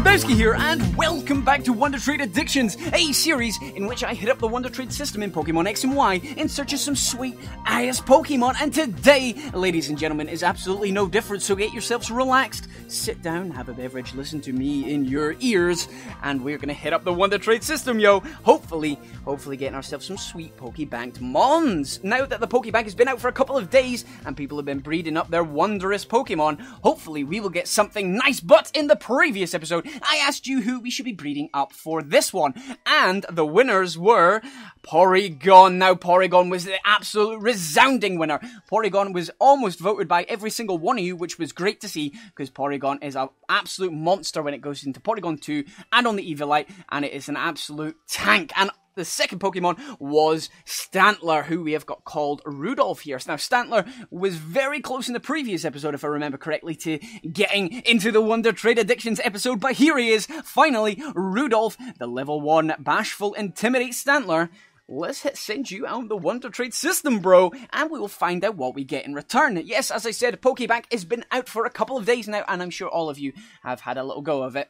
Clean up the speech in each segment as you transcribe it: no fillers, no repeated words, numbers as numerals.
Razzbowski here, and welcome back to Wonder Trade Addictions, a series in which I hit up the Wonder Trade system in Pokemon X and Y in search of some sweet-ass Pokemon, and today, ladies and gentlemen, is absolutely no different, so get yourselves relaxed, sit down, have a beverage, listen to me in your ears, and we're gonna hit up the Wonder Trade system, yo! Hopefully getting ourselves some sweet Pokebanked Mons. Now that the Pokebank has been out for a couple of days, and people have been breeding up their wondrous Pokemon, hopefully we will get something nice, but in the previous episode, I asked you who we should be breeding up for this one, and the winners were Porygon. Now, Porygon was the absolute resounding winner. Porygon was almost voted by every single one of you, which was great to see, because Porygon is an absolute monster when it goes into Porygon 2 and on the Evolite, and it is an absolute tank. And the second Pokemon was Stantler, who we have got called Rudolph here. Now, Stantler was very close in the previous episode, if I remember correctly, to getting into the Wonder Trade Addictions episode, but here he is, finally, Rudolph, the level 1 Bashful Intimidate Stantler. Let's send you out the Wonder Trade system, bro, and we will find out what we get in return. Yes, as I said, Pokebank has been out for a couple of days now, and I'm sure all of you have had a little go of it.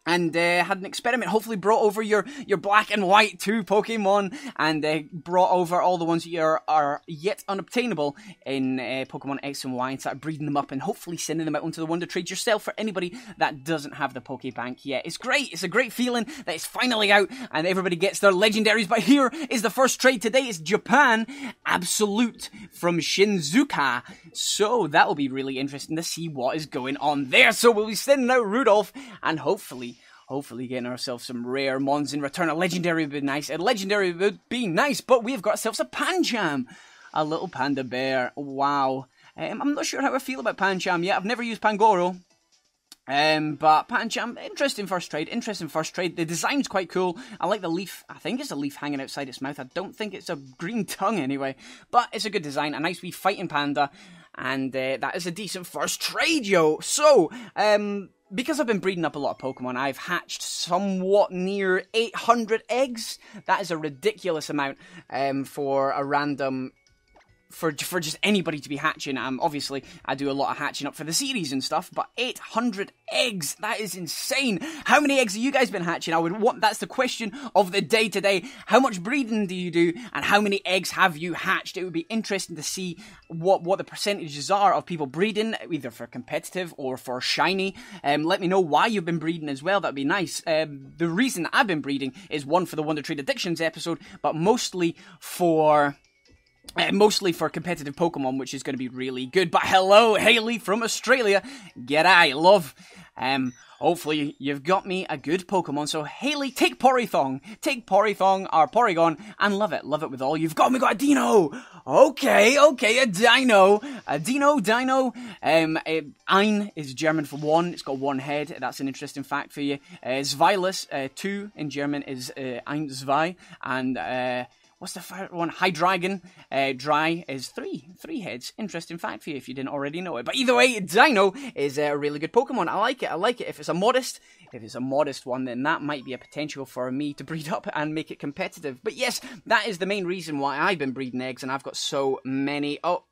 And had an experiment, hopefully brought over your black and white 2 Pokemon, and brought over all the ones that are yet unobtainable in Pokemon X and Y, and started breeding them up, and hopefully sending them out onto the Wonder Trade yourself for anybody that doesn't have the Pokebank yet. It's great, it's a great feeling that it's finally out, and everybody gets their legendaries, but here is the first trade today. It's Japan Absolute from Shinzuka, so that will be really interesting to see what is going on there. So we'll be sending out Rudolph, and hopefully getting ourselves some rare mons in return. A legendary would be nice. A legendary would be nice, but we've got ourselves a Pancham. A little panda bear. Wow. I'm not sure how I feel about Pancham yet. I've never used Pangoro. But Pancham, interesting first trade. The design's quite cool. I like the leaf. I think it's a leaf hanging outside its mouth. I don't think it's a green tongue anyway. But it's a good design. A nice wee fighting panda. And that is a decent first trade, yo. So, because I've been breeding up a lot of Pokemon, I've hatched somewhat near 800 eggs. That is a ridiculous amount for a random... For just anybody to be hatching. Obviously, I do a lot of hatching up for the series and stuff, but 800 eggs, that is insane. How many eggs have you guys been hatching? That's the question of the day today. How much breeding do you do, and how many eggs have you hatched? It would be interesting to see what the percentages are of people breeding, either for competitive or for shiny. Let me know why you've been breeding as well, that'd be nice. The reason I've been breeding is one for the Wonder Trade Addictions episode, but mostly for competitive Pokemon, which is going to be really good. But hello, Haley from Australia. G'day, love. Hopefully you've got me a good Pokemon. So Haley, take Porythong, or Porygon, and love it with all you've got. We got a Dino. Okay, a Dino. Ein is German for 1. It's got 1 head. That's an interesting fact for you. Zweilous, 2 in German is ein, zwei, and what's the third one? Hydreigon. Dry is 3 heads. Interesting fact for you if you didn't already know it. But either way, Dino is a really good Pokemon. I like it. If it's a modest one, then that might be a potential for me to breed up and make it competitive. But yes, that is the main reason why I've been breeding eggs, and I've got so many. Oh,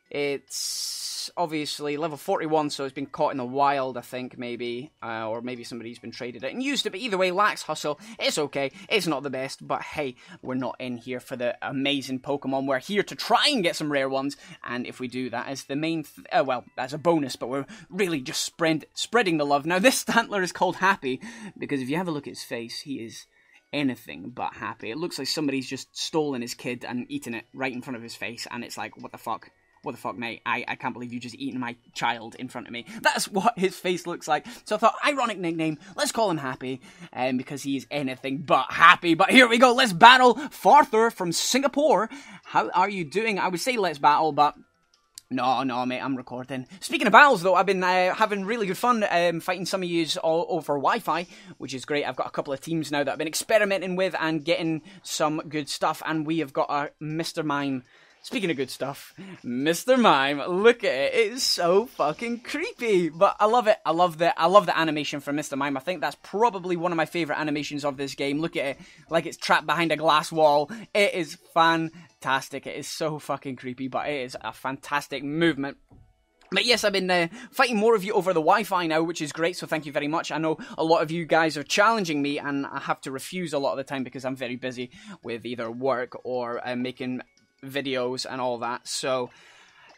it's obviously level 41, so it's been caught in the wild, I think, maybe. Or maybe somebody's been traded it and used it. But either way, lacks hustle. It's okay. It's not the best. But hey, we're not in here for the amazing Pokemon. We're here to try and get some rare ones. And if we do, that is the main... well, that's a bonus, but we're really just spreading the love. Now, this Stantler is called Happy, because if you have a look at his face, he is anything but happy. It looks like somebody's just stolen his kid and eaten it right in front of his face. And it's like, what the fuck? What the fuck, mate? I can't believe you just eaten my child in front of me. That's what his face looks like. So I thought, ironic nickname, let's call him Happy, because he is anything but happy. But here we go, let's battle Farther from Singapore. How are you doing? I would say let's battle, but... No, mate, I'm recording. Speaking of battles, though, I've been having really good fun fighting some of yous all over Wi-Fi, which is great. I've got a couple of teams now that I've been experimenting with and getting some good stuff, and we have got a Mr. Mime. Speaking of good stuff, Mr. Mime, look at it. It is so fucking creepy. But I love it. I love the animation from Mr. Mime. I think that's probably one of my favourite animations of this game. Look at it. Like it's trapped behind a glass wall. It is fantastic. It is so fucking creepy, but it is a fantastic movement. But yes, I've been fighting more of you over the Wi-Fi now, which is great, so thank you very much. I know a lot of you guys are challenging me, and I have to refuse a lot of the time because I'm very busy with either work or making videos and all that, so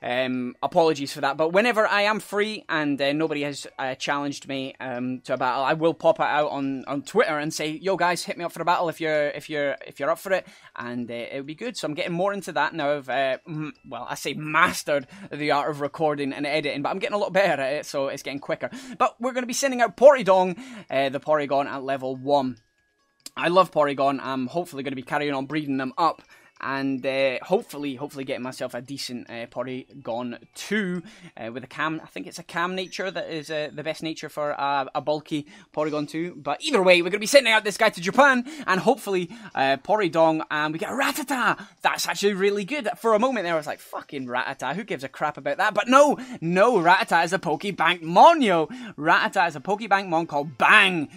apologies for that. But whenever I am free and nobody has challenged me to a battle, I will pop it out on Twitter and say, yo guys, hit me up for a battle if you're up for it, and it would be good. So I'm getting more into that now. I've well, I say mastered the art of recording and editing, but I'm getting a lot better at it, so it's getting quicker. But we're going to be sending out Porygon, the Porygon at level 1. I love Porygon. I'm hopefully going to be carrying on breeding them up, and hopefully getting myself a decent Porygon 2 with a cam. I think it's a cam nature that is the best nature for a bulky Porygon 2. But either way, we're going to be sending out this guy to Japan, and hopefully Porydong, and we get a Rattata. That's actually really good. For a moment there, I was like, fucking Rattata, who gives a crap about that? But no, Rattata is a Pokebank Mon, yo. Rattata is a Pokebank Mon called Bang.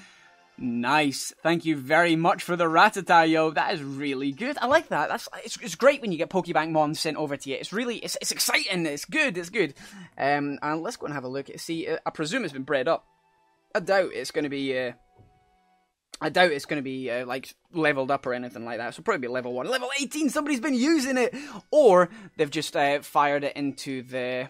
Nice. Thank you very much for the Rattata, yo. That is really good. I like that. It's great when you get Pokebank Mons sent over to you. It's really, it's exciting. It's good. It's good. And let's go and have a look. See, I presume it's been bred up. I doubt it's going to be, like, leveled up or anything like that. So probably be level 1. Level 18, somebody's been using it! Or they've just fired it into the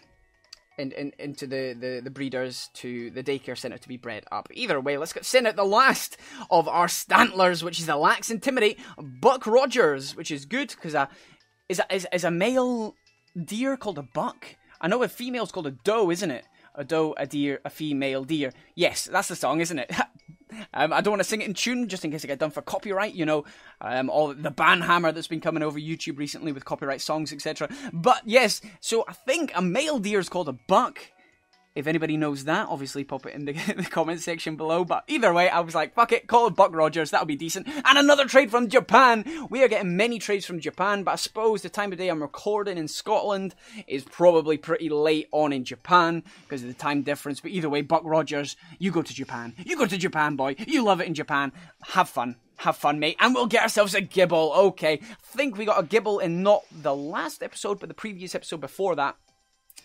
into the breeders to the daycare center to be bred up. Either way, let's send out the last of our Stantlers, which is the Lax Intimidate Buck Rogers, which is good because is a male deer called a buck. I know a female's called a doe, isn't it? A doe, a deer, a female deer. Yes, that's the song, isn't it? I don't want to sing it in tune, just in case I get done for copyright, you know, all the banhammer that's been coming over YouTube recently with copyright songs, etc. But yes, so I think a male deer is called a buck. If anybody knows that, obviously pop it in the comment section below. But either way, I was like, fuck it, call it Buck Rogers, that'll be decent. And another trade from Japan! We are getting many trades from Japan, but I suppose the time of day I'm recording in Scotland is probably pretty late on in Japan, because of the time difference. But either way, Buck Rogers, you go to Japan. You go to Japan, boy. You love it in Japan. Have fun. Have fun, mate. And we'll get ourselves a Gibble. Okay, I think we got a Gibble in not the last episode, but the previous episode before that.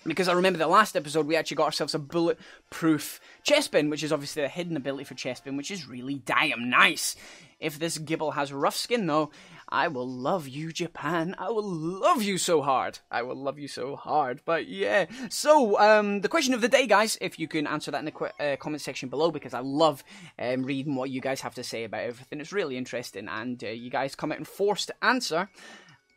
Because I remember the last episode, we actually got ourselves a bulletproof Chespin, which is obviously a hidden ability for Chespin, which is really damn nice. If this Gibble has rough skin, though, I will love you, Japan. I will love you so hard. I will love you so hard. But yeah. So, the question of the day, guys, if you can answer that in the comment section below, because I love reading what you guys have to say about everything. It's really interesting, and you guys come out and forced to answer.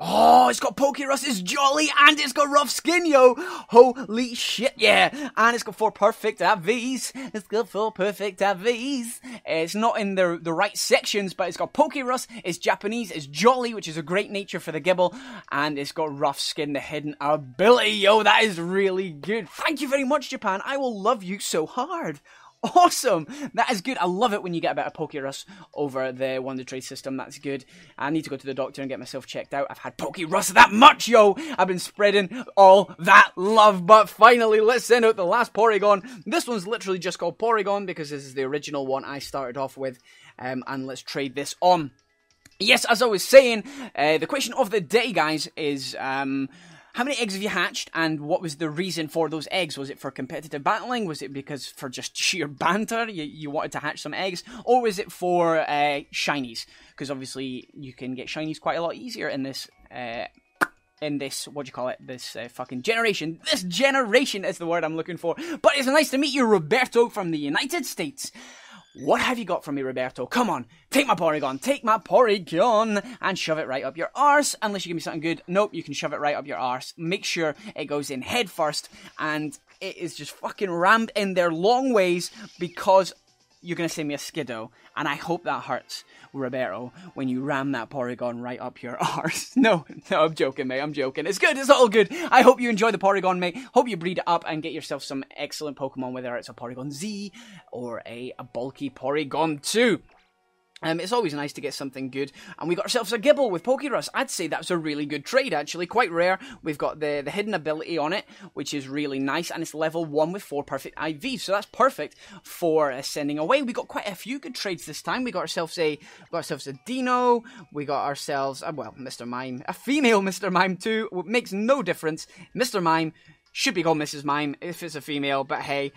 Oh, it's got Pokerus, it's jolly, and it's got rough skin, yo! Holy shit, yeah! And it's got 4 perfect AVs. It's got 4 perfect AVs. It's not in the right sections, but it's got Pokerus, it's Japanese, it's jolly, which is a great nature for the Gibble, and it's got rough skin, the hidden ability, yo! That is really good. Thank you very much, Japan. I will love you so hard. Awesome! That is good. I love it when you get a bit of Pokerus over the Wonder Trade system. That's good. I need to go to the doctor and get myself checked out. I've had Pokerus that much, yo! I've been spreading all that love. But finally, let's send out the last Porygon. This one's literally just called Porygon because this is the original one I started off with. And let's trade this on. Yes, as I was saying, the question of the day, guys, is... how many eggs have you hatched, and what was the reason for those eggs? Was it for competitive battling? Was it because for just sheer banter you wanted to hatch some eggs? Or was it for shinies? Because obviously you can get shinies quite a lot easier in this, what do you call it, this fucking generation. This generation is the word I'm looking for. But it's nice to meet you, Roberto from the United States. What have you got for me, Roberto? Come on, take my Porygon, and shove it right up your arse. Unless you give me something good. Nope, you can shove it right up your arse. Make sure it goes in head first, and it is just fucking rammed in there long ways, because you're going to send me a Skiddo, and I hope that hurts, Roberto, when you ram that Porygon right up your arse. No, I'm joking, mate, I'm joking. It's good, it's all good. I hope you enjoy the Porygon, mate. Hope you breed it up and get yourself some excellent Pokemon, whether it's a Porygon Z or a bulky Porygon 2. It's always nice to get something good, and we got ourselves a Gibble with Pokerus. I'd say that's a really good trade, actually, quite rare. We've got the hidden ability on it, which is really nice, and it's level 1 with 4 perfect IVs, so that's perfect for sending away. We got quite a few good trades this time. We got ourselves a Dino, we got ourselves, well, Mr. Mime, a female Mr. Mime too, makes no difference. Mr. Mime, Should be called Mrs. Mime if it's a female, but hey,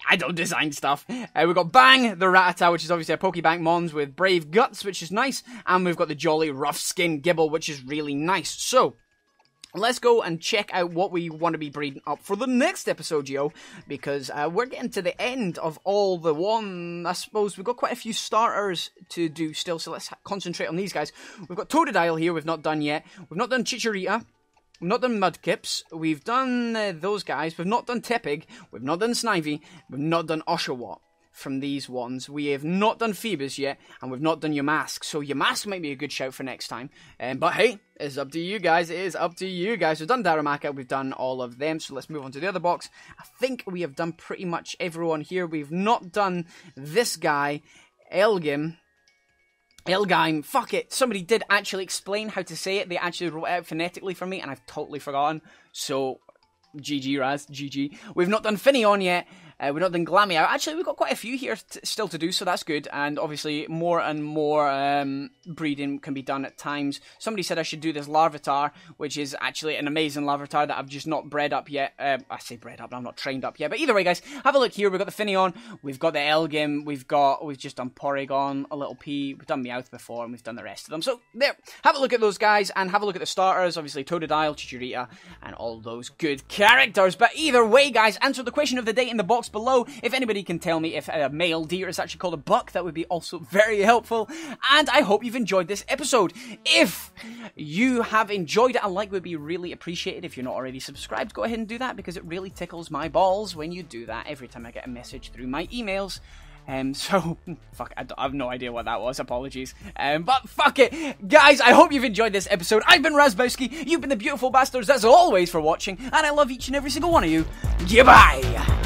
I don't design stuff. We've got Bang, the Rattata, which is obviously a Pokebank Mons with Brave Guts, which is nice. And we've got the Jolly Rough Skin Gibble, which is really nice. So, let's go and check out what we want to be breeding up for the next episode, yo. Because we're getting to the end of all the one. I suppose we've got quite a few starters to do still, so let's concentrate on these guys. We've got Totodile here, we've not done yet. We've not done Chicharita. We've not done Mudkips, we've done those guys, we've not done Tepig, we've not done Snivy, we've not done Oshawott from these ones. We have not done Phoebus yet, and we've not done Yamask, so Yamask might be a good shout for next time. But hey, it's up to you guys, it is up to you guys. We've done Darumaka, we've done all of them, so let's move on to the other box. I think we have done pretty much everyone here. We've not done this guy, Elgime, fuck it, somebody did actually explain how to say it, they actually wrote it out phonetically for me, and I've totally forgotten, so, GG Raz, GG. We've not done Finneon yet, we've not done Glameow. Actually, we've got quite a few here still to do, so that's good, and obviously more and more breeding can be done at times. Somebody said I should do this Larvitar, which is actually an amazing Larvitar that I've just not bred up yet. I say bred up, I'm not trained up yet, but either way, guys, have a look here. We've got the Finneon, we've got the Elgime, we've just done Porygon, a little P, we've done Meowth before, and we've done the rest of them. So, there, have a look at those guys, and have a look at the starters, obviously Totodile, Chicharita, and all those good characters. But either way, guys, answer the question of the day in the box below. If anybody can tell me if a male deer is actually called a buck, that would be also very helpful. And I hope you've enjoyed this episode. If you have enjoyed it, a like would be really appreciated. If you're not already subscribed, go ahead and do that, because it really tickles my balls when you do that every time I get a message through my emails. So, fuck, I have no idea what that was, apologies. But fuck it, guys, I hope you've enjoyed this episode. I've been Razzbowski, you've been the beautiful bastards as always for watching, and I love each and every single one of you. Goodbye!